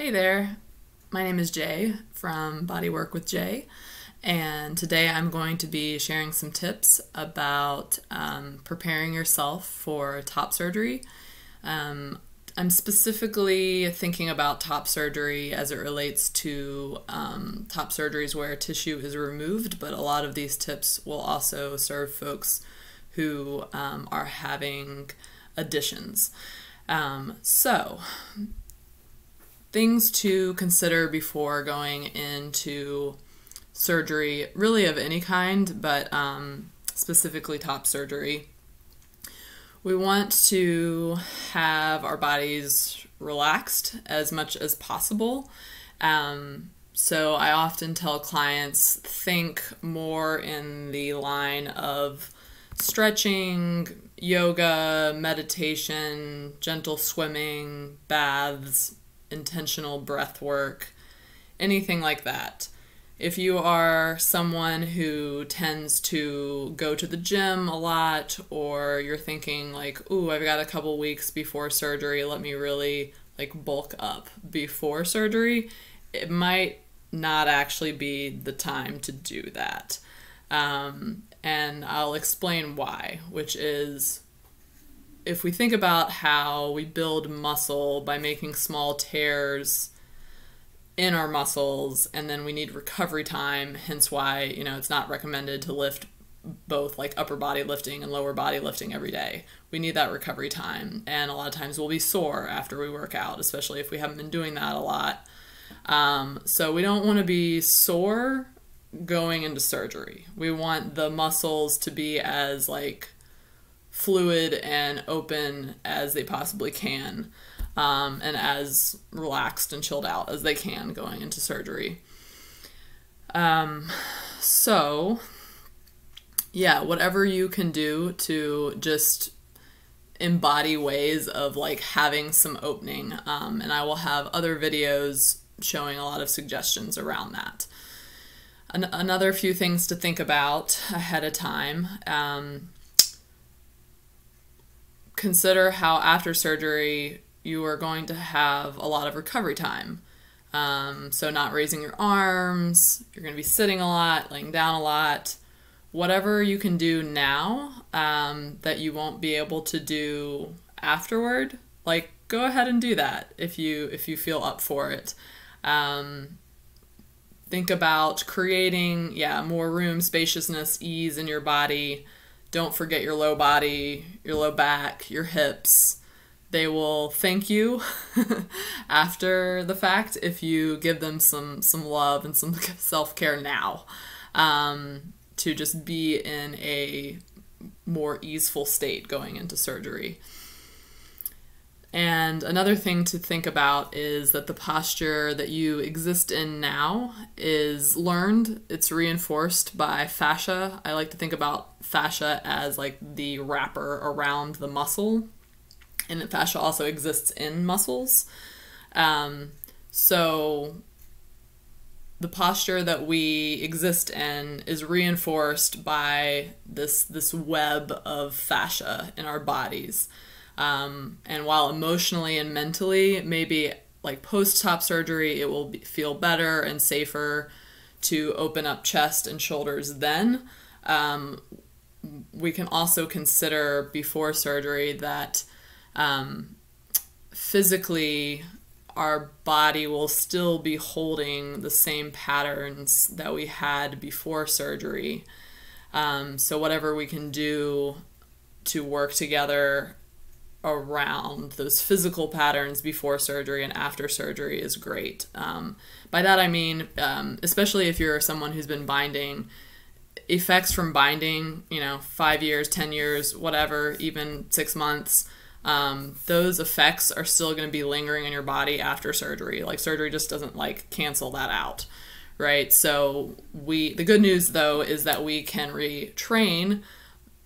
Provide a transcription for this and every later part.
Hey there, my name is Jay from Bodywork with Jay, and today I'm going to be sharing some tips about preparing yourself for top surgery. I'm specifically thinking about top surgery as it relates to top surgeries where tissue is removed, but a lot of these tips will also serve folks who are having additions. So, things to consider before going into surgery, really of any kind, but specifically top surgery. We want to have our bodies relaxed as much as possible. So I often tell clients, think more in the line of stretching, yoga, meditation, gentle swimming, baths, intentional breath work, anything like that. If you are someone who tends to go to the gym a lot, or you're thinking like, ooh, I've got a couple weeks before surgery, let me really like bulk up before surgery, it might not actually be the time to do that. And I'll explain why, which is, if we think about how we build muscle by making small tears in our muscles, and then we need recovery time, hence why, it's not recommended to lift both like upper body lifting and lower body lifting every day. We need that recovery time, and a lot of times we'll be sore after we work out, especially if we haven't been doing that a lot. So we don't want to be sore going into surgery. We want the muscles to be as like fluid and open as they possibly can, and as relaxed and chilled out as they can going into surgery. So yeah, whatever you can do to just embody ways of like having some opening, and I will have other videos showing a lot of suggestions around that. Another few things to think about ahead of time. Consider how after surgery you are going to have a lot of recovery time. So not raising your arms, you're going to be sitting a lot, laying down a lot. Whatever you can do now that you won't be able to do afterward, like go ahead and do that if you feel up for it. Think about creating, more room, spaciousness, ease in your body. Don't forget your low body, your low back, your hips. They will thank you after the fact if you give them some love and some self-care now, to just be in a more easeful state going into surgery. And another thing to think about is that the posture that you exist in now is learned. It's reinforced by fascia. I like to think about fascia as like the wrapper around the muscle, and fascia also exists in muscles. So the posture that we exist in is reinforced by this web of fascia in our bodies. And while emotionally and mentally, maybe like post-op surgery, it will feel better and safer to open up chest and shoulders then. We can also consider before surgery that physically our body will still be holding the same patterns that we had before surgery. So whatever we can do to work together around those physical patterns before surgery and after surgery is great. By that I mean, especially if you're someone who's been binding, effects from binding, 5 years, 10 years, whatever, even 6 months, those effects are still going to be lingering in your body after surgery. Like surgery just doesn't like cancel that out, right? So the good news though is that we can retrain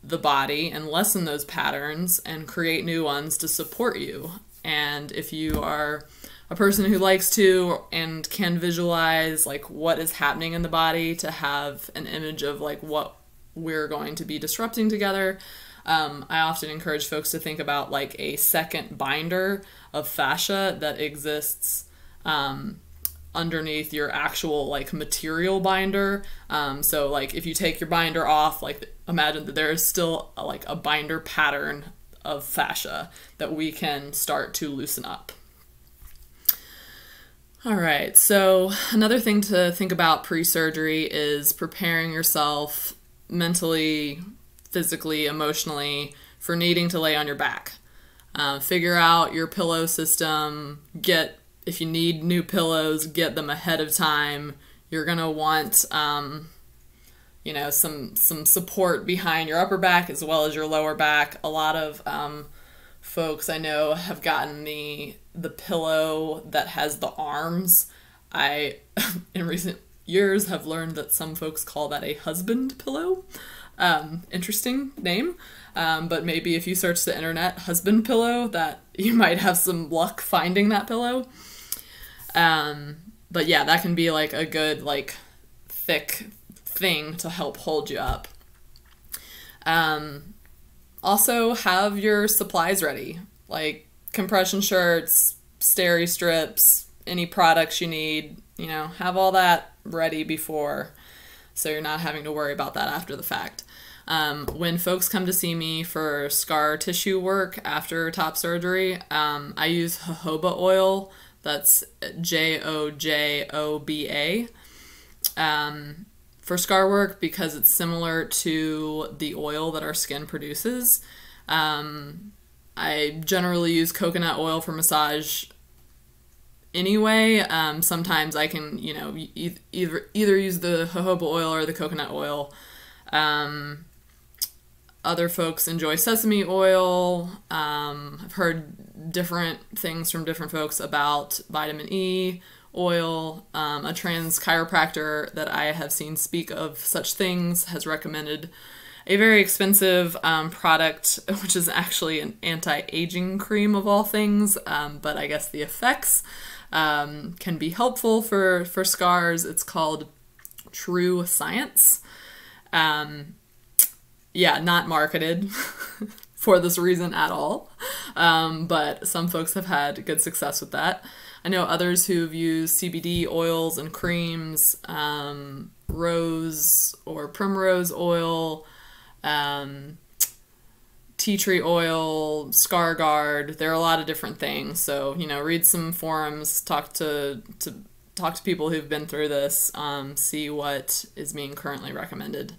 the body and lessen those patterns and create new ones to support you. And if you are a person who likes to and can visualize like what is happening in the body, to have an image of like what we're going to be disrupting together, I often encourage folks to think about like a second binder of fascia that exists underneath your actual like material binder. So like if you take your binder off, like imagine that there is still like a binder pattern of fascia that we can start to loosen up. All right, so another thing to think about pre-surgery is preparing yourself mentally, physically, emotionally for needing to lay on your back. Figure out your pillow system, if you need new pillows, get them ahead of time. You're gonna want you know, some support behind your upper back as well as your lower back. A lot of folks I know have gotten the pillow that has the arms. I, in recent years, have learned that some folks call that a husband pillow. Interesting name. But maybe if you search the internet, husband pillow, that you might have some luck finding that pillow. But yeah, that can be like a good, like, thick thing to help hold you up. Also have your supplies ready, like compression shirts, steri strips, any products you need, you know, have all that ready before, so you're not having to worry about that after the fact. When folks come to see me for scar tissue work after top surgery, I use jojoba oil. That's Jojoba. For scar work, because it's similar to the oil that our skin produces. I generally use coconut oil for massage anyway. Sometimes I can, you know, either use the jojoba oil or the coconut oil. Other folks enjoy sesame oil. I've heard different things from different folks about vitamin E oil. A trans chiropractor that I have seen speak of such things has recommended a very expensive product, which is actually an anti-aging cream of all things, but I guess the effects can be helpful for scars. It's called True Science. Yeah, not marketed for this reason at all, but some folks have had good success with that. I know others who've used CBD oils and creams, rose or primrose oil, tea tree oil, scar guard. There are a lot of different things. So, you know, read some forums, talk to people who've been through this, see what is being currently recommended.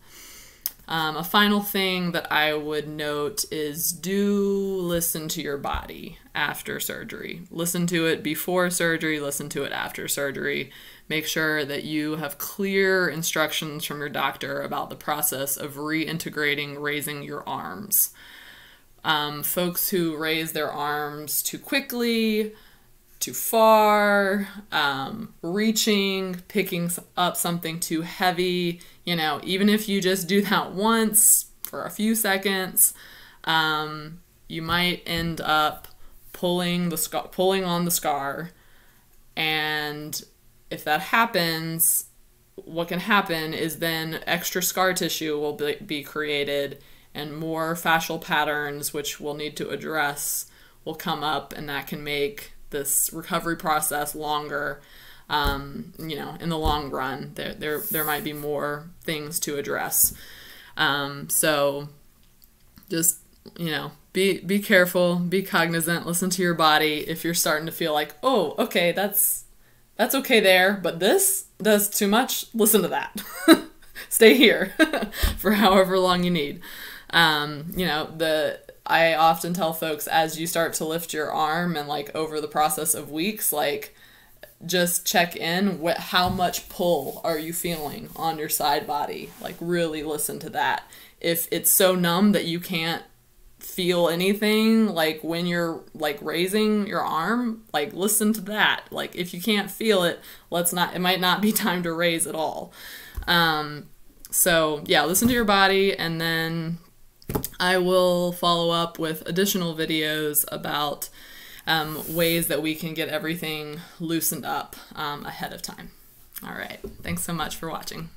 A final thing that I would note is do listen to your body after surgery. Listen to it before surgery, listen to it after surgery. Make sure that you have clear instructions from your doctor about the process of reintegrating raising your arms. Folks who raise their arms too quickly, too far, reaching, picking up something too heavy, you know, even if you just do that once for a few seconds, you might end up pulling on the scar. And if that happens, what can happen is then extra scar tissue will be created, and more fascial patterns, which we'll need to address, will come up, and that can make this recovery process longer. You know, in the long run, there might be more things to address. So just, you know, be careful, be cognizant, listen to your body. If you're starting to feel like, oh, okay, that's okay there, but that's too much, listen to that. Stay here for however long you need. You know, I often tell folks, as you start to lift your arm and like over the process of weeks, like just check in, how much pull are you feeling on your side body? Like really listen to that. If it's so numb that you can't feel anything, like when you're like raising your arm, like listen to that. Like if you can't feel it, it might not be time to raise at all. So yeah, listen to your body, and then I will follow up with additional videos about ways that we can get everything loosened up ahead of time. All right, thanks so much for watching.